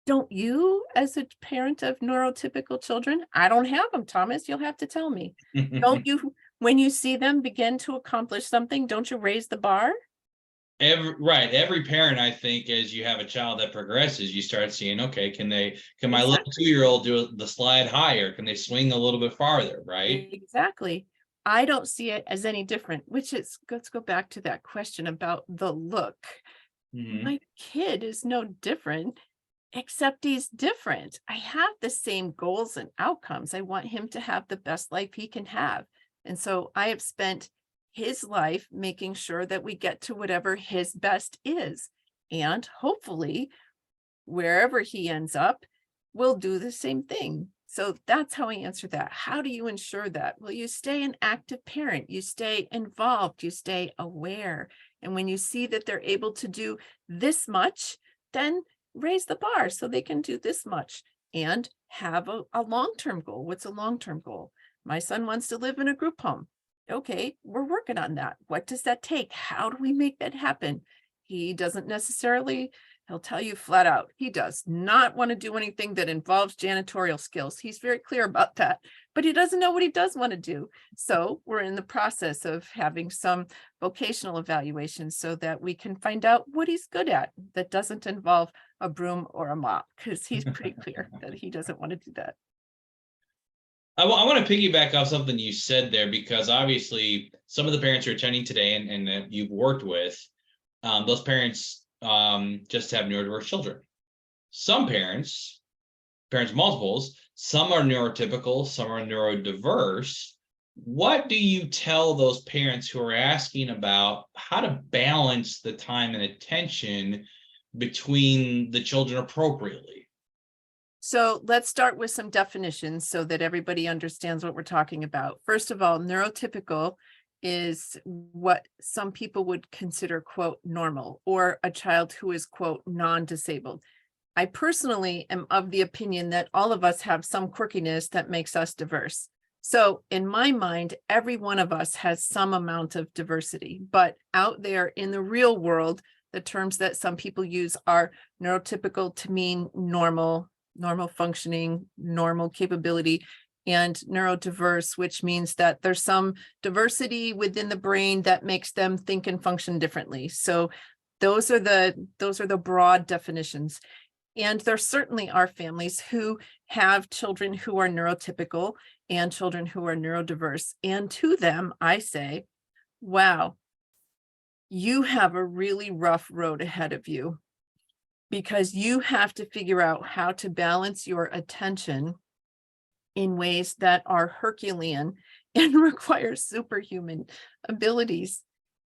Don't you, as a parent of neurotypical children? I don't have them, Thomas. You'll have to tell me. Don't you, when you see them begin to accomplish something, don't you raise the bar? Every parent, I think, as you have a child that progresses, you start seeing, okay, can my little Exactly. 2-year-old do the slide higher? Can they swing a little bit farther, right? Exactly. I don't see it as any different, which is, let's go back to that question about the look. Mhm. My kid is no different, except he's different. I have the same goals and outcomes. I want him to have the best life he can have. And so I have spent his life making sure that we get to whatever his best is. And hopefully, wherever he ends up, we'll do the same thing. So that's how I answer that. How do you ensure that? Well, you stay an active parent, you stay involved, you stay aware. And when you see that they're able to do this much, then raise the bar so they can do this much and have a long-term goal. What's a long-term goal? My son wants to live in a group home. Okay, we're working on that. What does that take? How do we make that happen? He doesn't necessarily, he'll tell you flat out, he does not want to do anything that involves janitorial skills. He's very clear about that, but he doesn't know what he does want to do. So we're in the process of having some vocational evaluations so that we can find out what he's good at that doesn't involve a broom or a mop, because he's pretty clear that he doesn't want to do that. I want to piggyback off something you said there, because obviously some of the parents you're attending today and that you've worked with, those parents just have neurodiverse children. Some parents multiples, some are neurotypical, some are neurodiverse. What do you tell those parents who are asking about how to balance the time and attention between the children appropriately? So let's start with some definitions so that everybody understands what we're talking about. First of all, neurotypical is what some people would consider, quote, normal, or a child who is, quote, non-disabled. I personally am of the opinion that all of us have some quirkiness that makes us diverse. So in my mind, every one of us has some amount of diversity, but out there in the real world, the terms that some people use are neurotypical to mean normal functioning, normal capability, and neurodiverse, which means that there's some diversity within the brain that makes them think and function differently. So those are the broad definitions. And there certainly are families who have children who are neurotypical and children who are neurodiverse. And to them, I say, wow, you have a really rough road ahead of you, because you have to figure out how to balance your attention in ways that are Herculean and requires superhuman abilities.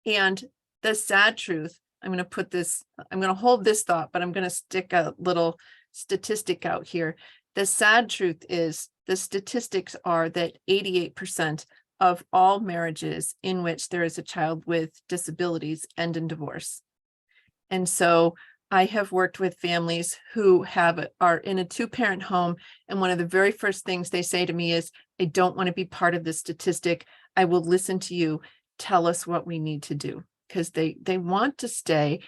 And the sad truth, I'm going to hold this thought, but I'm going to stick a little statistic out here. The sad truth is the statistics are that 88% of all marriages in which there is a child with disabilities end in divorce. And so I have worked with families who are in a 2-parent home. And one of the very first things they say to me is, I don't want to be part of the statistic. I will listen to you. Tell us what we need to do. Because they want to stay.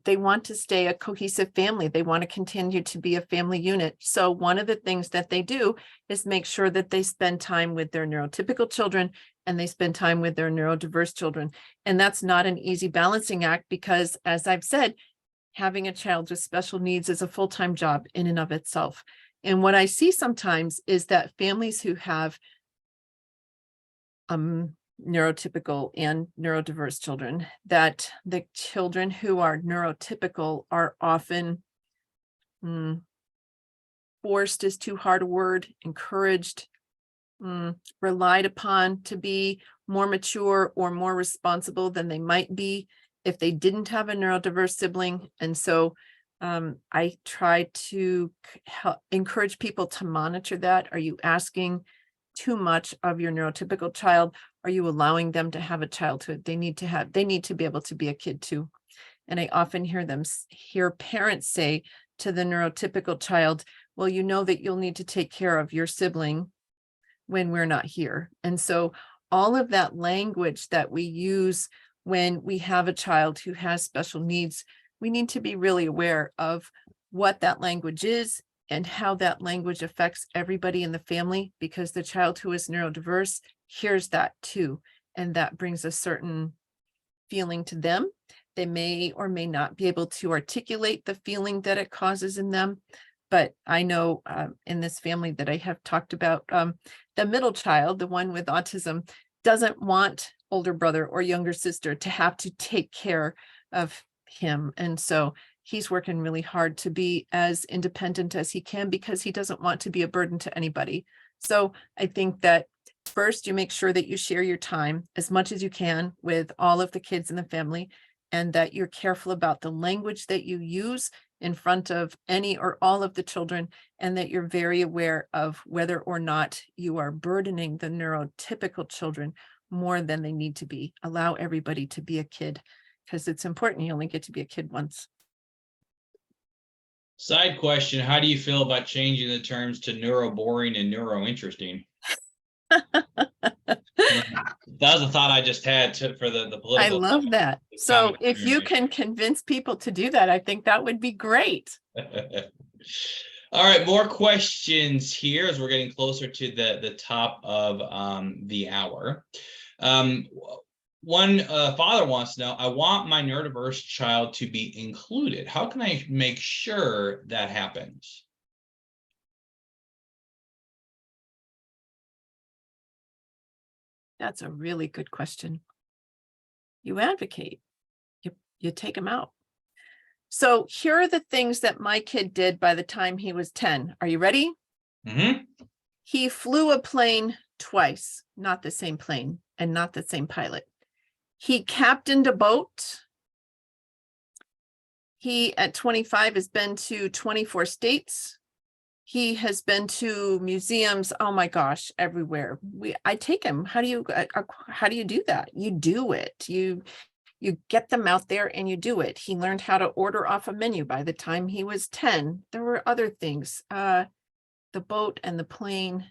They want to stay a cohesive family. They want to continue to be a family unit. So one of the things that they do is make sure that they spend time with their neurotypical children and they spend time with their neurodiverse children. And that's not an easy balancing act because, as I've said, having a child with special needs is a full-time job in and of itself. And what I see sometimes is that families who have neurotypical and neurodiverse children, that the children who are neurotypical are often forced is too hard a word, encouraged, relied upon to be more mature or more responsible than they might be if they didn't have a neurodiverse sibling. And so I try to encourage people to monitor that. Are you asking too much of your neurotypical child? Are you allowing them to have a childhood? They need to be able to be a kid too. And I often hear parents say to the neurotypical child, well, you know that you'll need to take care of your sibling when we're not here. And so all of that language that we use when we have a child who has special needs, we need to be really aware of what that language is and how that language affects everybody in the family, because the child who is neurodiverse hears that too. And that brings a certain feeling to them. They may or may not be able to articulate the feeling that it causes in them. But I know in this family that I have talked about, the middle child, the one with autism, doesn't want older brother or younger sister to have to take care of him. And so he's working really hard to be as independent as he can because he doesn't want to be a burden to anybody. So I think that first you make sure that you share your time as much as you can with all of the kids in the family, and that you're careful about the language that you use in front of any or all of the children, and that you're very aware of whether or not you are burdening the neurotypical children more than they need to be. Allow everybody to be a kid, because it's important. You only get to be a kid once. Side question, how do you feel about changing the terms to neuro-boring and neuro-interesting? That was a thought I just had for the political. I love that. So if you can convince people to do that, I think that would be great. All right, more questions here as we're getting closer to the top of the hour. One father wants to know, I want my neurodiverse child to be included. How can I make sure that happens? That's a really good question. You advocate, you take them out. So here are the things that my kid did by the time he was 10. Are you ready? Mm-hmm. He flew a plane twice, not the same plane and not the same pilot. He captained a boat. He, at 25, has been to 24 states. He has been to museums. Oh my gosh, everywhere. I take him. How do you do that? You do it. You get them out there and you do it. He learned how to order off a menu by the time he was 10. There were other things. The boat and the plane.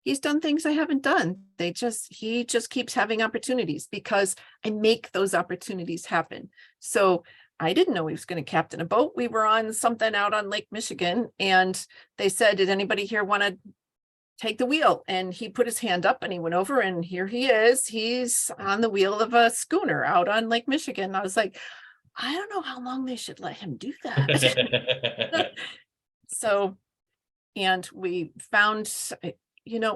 He's done things I haven't done. He just keeps having opportunities because I make those opportunities happen. So I didn't know he was going to captain a boat. We were on something out on Lake Michigan, and they said, did anybody here want to take the wheel? And he put his hand up and he went over, and here he is. He's on the wheel of a schooner out on Lake Michigan. I was like, I don't know how long they should let him do that. So, and we found,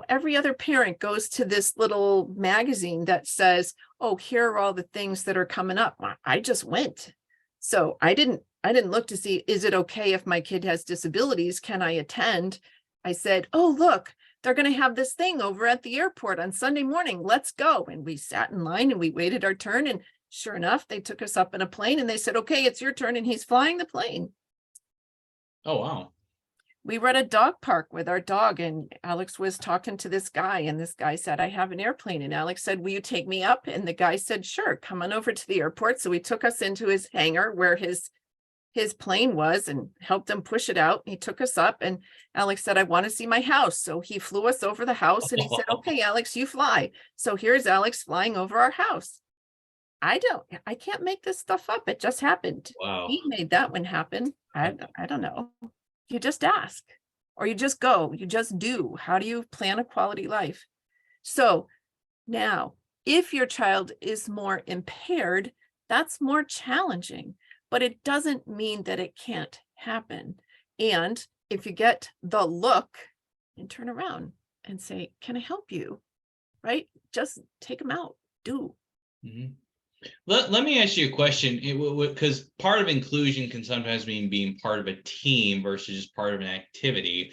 every other parent goes to this little magazine that says, oh, here are all the things that are coming up. I just went. So I didn't look to see, is it okay if my kid has disabilities? Can I attend? I said, oh, look, they're going to have this thing over at the airport on Sunday morning. Let's go. And we sat in line and we waited our turn. And sure enough, they took us up in a plane and they said, okay, it's your turn. And he's flying the plane. Oh, wow. We were at a dog park with our dog, and Alex was talking to this guy, and this guy said, I have an airplane. And Alex said, will you take me up? And the guy said, sure, come on over to the airport. So he took us into his hangar where his plane was and helped him push it out. He took us up, and Alex said, I want to see my house. So he flew us over the house, and he said, okay, Alex, you fly. So here's Alex flying over our house. I can't make this stuff up. It just happened. Wow. He made that one happen. I don't know. You just ask, or you just go, you just do. How do you plan a quality life? So now, if your child is more impaired, that's more challenging, but it doesn't mean that it can't happen. And if you get the look and turn around and say, can I help you? Right? Just take them out, do. Mm-hmm. Let me ask you a question, because part of inclusion can sometimes mean being part of a team versus just part of an activity.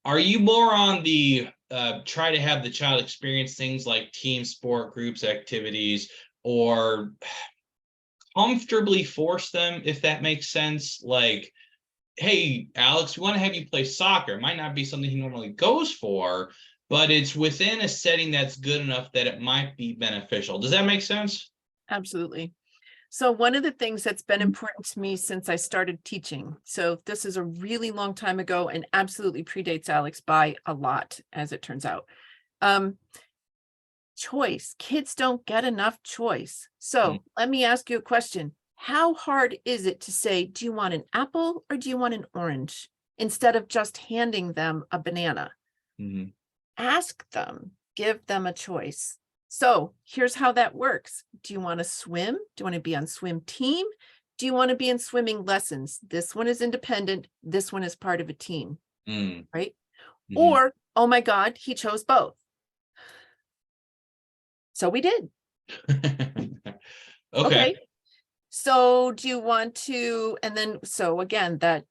Are you more on the try to have the child experience things like team sport, groups, activities, or comfortably force them, if that makes sense? Like, hey, Alex, we want to have you play soccer. It might not be something he normally goes for, but it's within a setting that's good enough that it might be beneficial. Does that make sense? Absolutely. So one of the things that's been important to me since I started teaching, so this is a really long time ago and absolutely predates Alex by a lot, as it turns out. Choice. Kids don't get enough choice. So let me ask you a question. How hard is it to say, do you want an apple or do you want an orange? Instead of just handing them a banana. Mm-hmm. Ask them, give them a choice. So here's how that works. Do you want to swim? Do you want to be on swim team? Do you want to be in swimming lessons? This one is independent. This one is part of a team, right? Mm-hmm. Or, oh my God, he chose both. So we did. Okay. So do you want to, and then, so again, that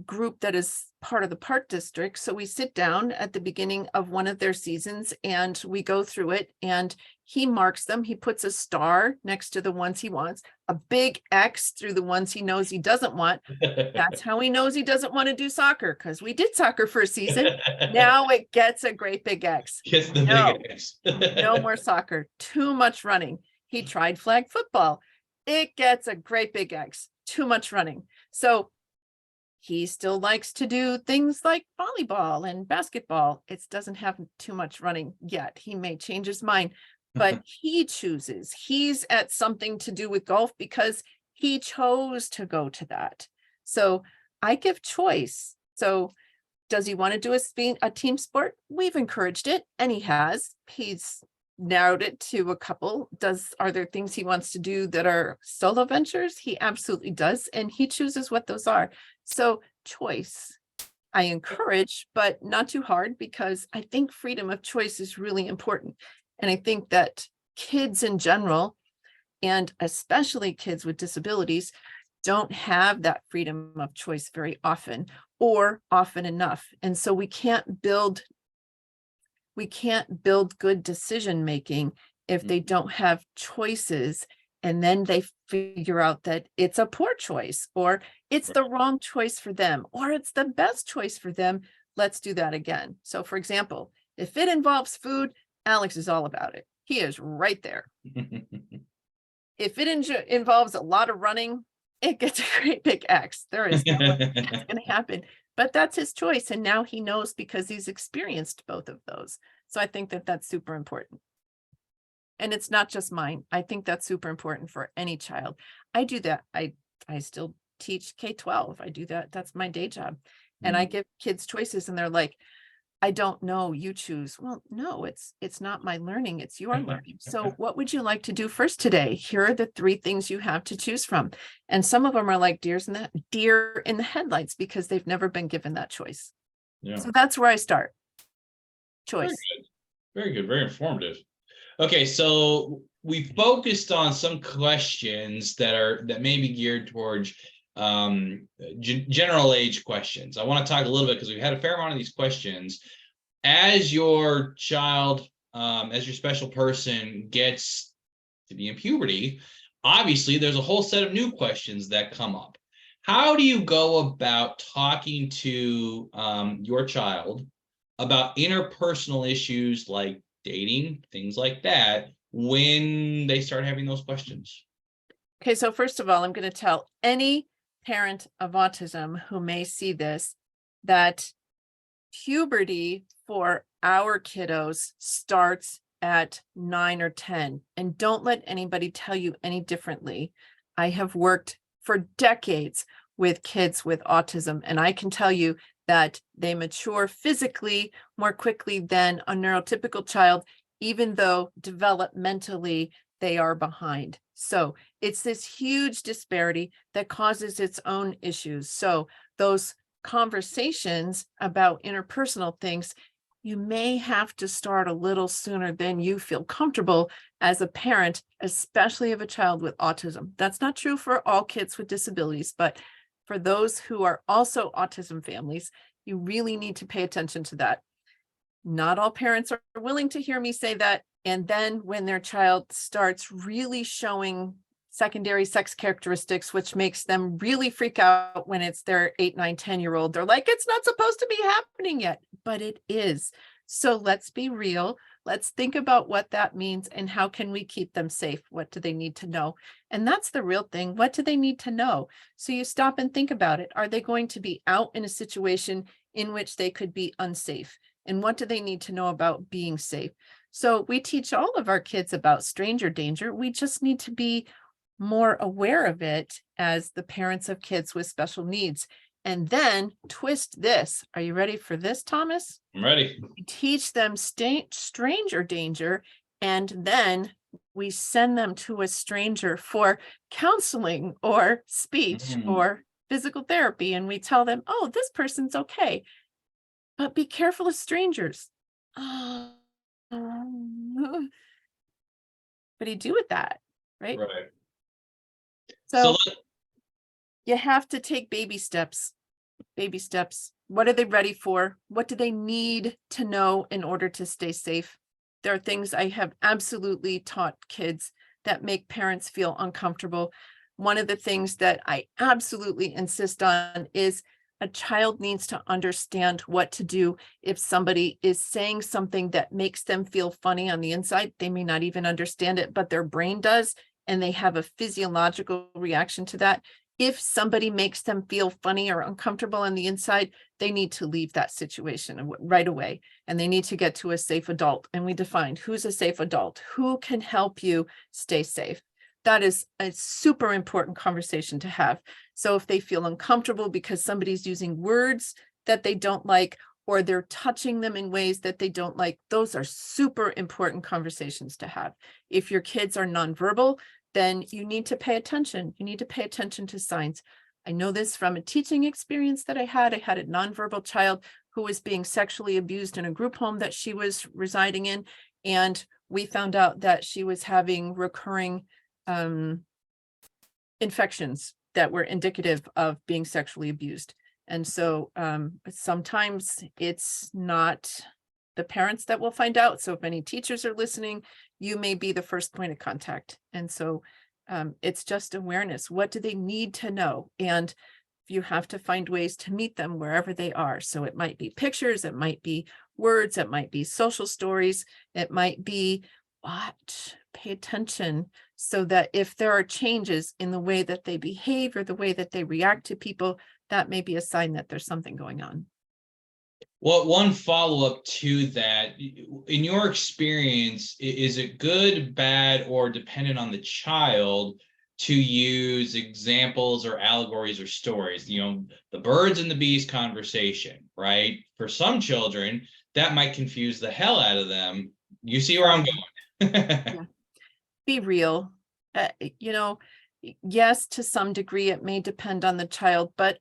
group that is part of the park district. So we sit down at the beginning of one of their seasons and we go through it and he marks them. He puts a star next to the ones he wants, a big X through the ones he knows he doesn't want. That's how he knows he doesn't want to do soccer, because we did soccer for a season. Now it gets a great big X. Gets the big X. No more soccer, too much running. He tried flag football. It gets a great big X, too much running. So he still likes to do things like volleyball and basketball. It doesn't have too much running yet. He may change his mind, but he chooses. He's at something to do with golf because he chose to go to that. So I give choice. So does he want to do a team sport? We've encouraged it, and he has. He's narrowed it to a couple. Are there things he wants to do that are solo ventures? He absolutely does, and he chooses what those are. So choice, I encourage, but not too hard, because I think freedom of choice is really important. And I think that kids in general, and especially kids with disabilities, don't have that freedom of choice very often, or often enough. And so we can't build good decision making if they don't have choices, and then they figure out that it's a poor choice, or it's the wrong choice for them, or it's the best choice for them. Let's do that again. So for example, if it involves food, Alex is all about it. He is right there. If it involves a lot of running, it gets a great big X. There is no way that's going to happen. But that's his choice. And now he knows because he's experienced both of those. So I think that that's super important. And it's not just mine. I think that's super important for any child. I do that. I still teach K-12. I do that. That's my day job. And I give kids choices and they're like, I don't know, you choose. Well, no, it's not my learning. It's your learning. So what would you like to do first today? Here are the 3 things you have to choose from. And some of them are like deer in the headlights, because they've never been given that choice. Yeah. So that's where I start. Choice. Very good. Very informative. Okay. So we focused on some questions that may be geared towards general age questions. I want to talk a little bit because we've had a fair amount of these questions. As your child, as your special person gets to be in puberty, obviously there's a whole set of new questions that come up. How do you go about talking to your child about interpersonal issues like dating, things like that, when they start having those questions? Okay, so first of all, I'm going to tell any parent of autism who may see this that puberty for our kiddos starts at 9 or 10, and don't let anybody tell you any differently. I have worked for decades with kids with autism, and I can tell you that they mature physically more quickly than a neurotypical child, even though developmentally they are behind. So it's this huge disparity that causes its own issues. So those conversations about interpersonal things, you may have to start a little sooner than you feel comfortable as a parent, especially of a child with autism. That's not true for all kids with disabilities, but for those who are also autism families, you really need to pay attention to that. Not all parents are willing to hear me say that. And then when their child starts really showing secondary sex characteristics, which makes them really freak out when it's their 8, 9, 10-year-old, they're like, it's not supposed to be happening yet, but it is. So let's be real. Let's think about what that means and how can we keep them safe? What do they need to know? And that's the real thing. What do they need to know? So you stop and think about it. Are they going to be out in a situation in which they could be unsafe? And what do they need to know about being safe? So we teach all of our kids about stranger danger. We just need to be more aware of it as the parents of kids with special needs. And then twist this. Are you ready for this, Thomas? I'm ready. We teach them stranger danger, and then we send them to a stranger for counseling or speech or physical therapy. And we tell them, oh, this person's okay, but be careful of strangers. What do you do with that? Right. Right. So you have to take baby steps. Baby steps. What are they ready for? What do they need to know in order to stay safe? There are things I have absolutely taught kids that make parents feel uncomfortable. One of the things that I absolutely insist on is a child needs to understand what to do if somebody is saying something that makes them feel funny on the inside. They may not even understand it, but their brain does, and they have a physiological reaction to that. If somebody makes them feel funny or uncomfortable on the inside, they need to leave that situation right away, and they need to get to a safe adult. And we defined who's a safe adult, who can help you stay safe. That is a super important conversation to have. So if they feel uncomfortable because somebody's using words that they don't like, or they're touching them in ways that they don't like, those are super important conversations to have. If your kids are nonverbal, then you need to pay attention. You need to pay attention to signs. I know this from a teaching experience that I had. I had a nonverbal child who was being sexually abused in a group home that she was residing in. And we found out that she was having recurring infections that were indicative of being sexually abused. And so sometimes it's not the parents that will find out. So if any teachers are listening, you may be the first point of contact. And so it's just awareness. What do they need to know? And you have to find ways to meet them wherever they are. So it might be pictures, it might be words, it might be social stories, it might be watch, pay attention, so that if there are changes in the way that they behave or the way that they react to people, that may be a sign that there's something going on. Well, one follow-up to that, in your experience, is it good, bad, or dependent on the child to use examples or allegories or stories? You know, the birds and the bees conversation, right? For some children, that might confuse the hell out of them. You see where I'm going? Yeah. Be real. You know, yes, to some degree, it may depend on the child, but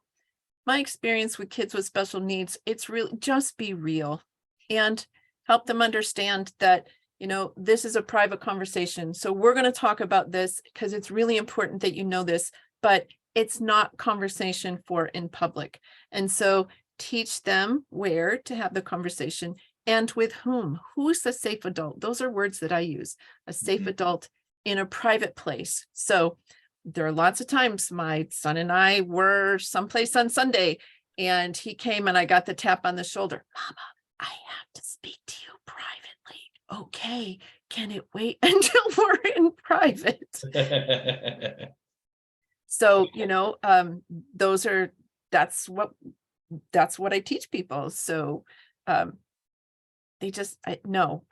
my experience with kids with special needs, it's really just be real and help them understand that, you know, this is a private conversation. So we're going to talk about this because it's really important that you know this, but it's not conversation for in public. And so teach them where to have the conversation and with whom. Who's a safe adult? Those are words that I use. A safe Mhm. adult in a private place. So there are lots of times my son and I were someplace on Sunday and he came and I got the tap on the shoulder. Mama, I have to speak to you privately. Okay, can it wait until we're in private? So, that's what I teach people. So, I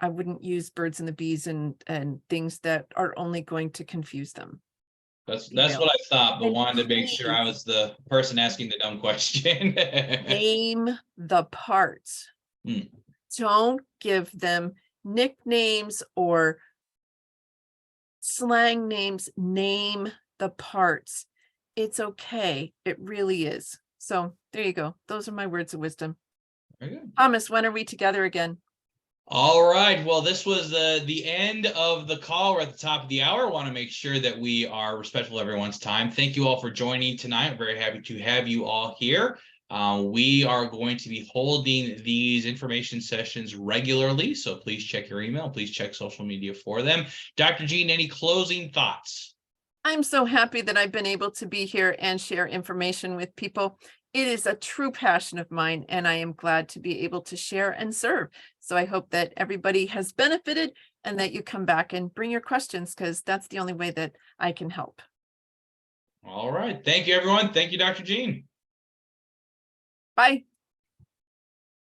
wouldn't use birds and the bees and things that are only going to confuse them. That's You know, what I thought, but and wanted to make sure I please- was the person asking the dumb question. Name the parts. Hmm. Don't give them nicknames or slang names. Name the parts. It's okay. It really is. So there you go. Those are my words of wisdom. Very good. Thomas, when are we together again? All right. Well, this was the end of the call. We're at the top of the hour. I want to make sure that we are respectful of everyone's time. Thank you all for joining tonight. I'm very happy to have you all here. We are going to be holding these information sessions regularly, so please check your email. Please check social media for them. Dr. Jean, any closing thoughts? I'm so happy that I've been able to be here and share information with people. It is a true passion of mine, and I am glad to be able to share and serve. So I hope that everybody has benefited and that you come back and bring your questions, because that's the only way that I can help. All right. Thank you, everyone. Thank you, Dr. Jean. Bye.